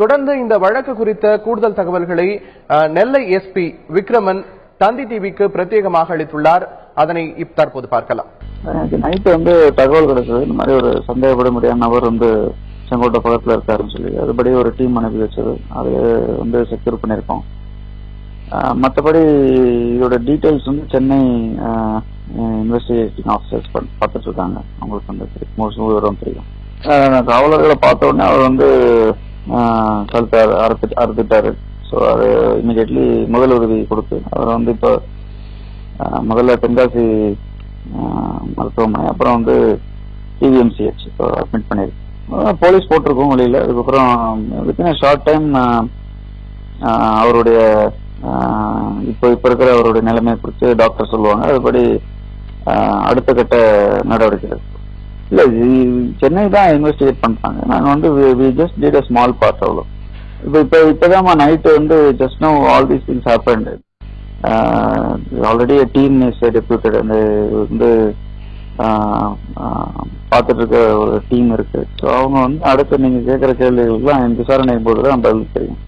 தொடர்ந்து இந்த வழக்கு குறித்த கூடுதல் தகவல்களை நெல்லை எஸ்பி விக்ரமன் தந்தி டிவிக்கு பிரத்யேகமாக அளித்துள்ளார். அதனை தற்போது பார்க்கலாம். நைட்டு தகவல் கிடைச்சது, இந்த மாதிரி ஒரு சந்தேகப்பட முடியாத நபர் செங்கோட்டை பக்கத்தில் இருக்காருன்னு சொல்லி அதுபடி ஒரு டீம் அனுப்பி வச்சது. அது செக்யூர் பண்ணியிருக்கோம். மற்றபடி இதோட டீட்டெயில்ஸ் சென்னை இன்வெஸ்டிகேட்டிங் ஆஃபீஸர்ஸ் பார்த்துட்டு இருக்காங்க. அவங்களுக்கு மோஸ்ட்லி விவரம் தெரியும். காவலர்களை பார்த்த உடனே அவர் கழுத்தை அறுத்துட்டாரு. ஸோ அது இமீடியட்லி முதல் உதவி கொடுத்து அவர் இப்போ முதல்ல தென்காசி மருத்துவமனை, அப்புறம் டிவிஎம்சிஹெச் இப்போ அட்மிட் பண்ணியிருக்கு. போலீஸ் போட்டிருக்கோம் வெளியில். அதுக்கப்புறம் வித்தின் ஷார்ட் டைம் அவருடைய இப்போ இருக்கிற அவருடைய நிலைமையை குறித்து டாக்டர் சொல்லுவாங்க. அதுபடி அடுத்த கட்ட நடவடிக்கை இல்லை. சென்னை தான் இன்வெஸ்டிகேட் பண்ணுறாங்க. நாங்கள் we just did a small part. அவ்வளோ. இப்போதான் night just now all these things happened. Already team is deputed. பார்த்துட்டு இருக்க ஒரு டீம் இருக்கு. ஸோ அவங்க அடுத்து நீங்க கேட்குற கேள்விகளுக்குலாம் விசாரணை போது தான் பதில் தெரியும்.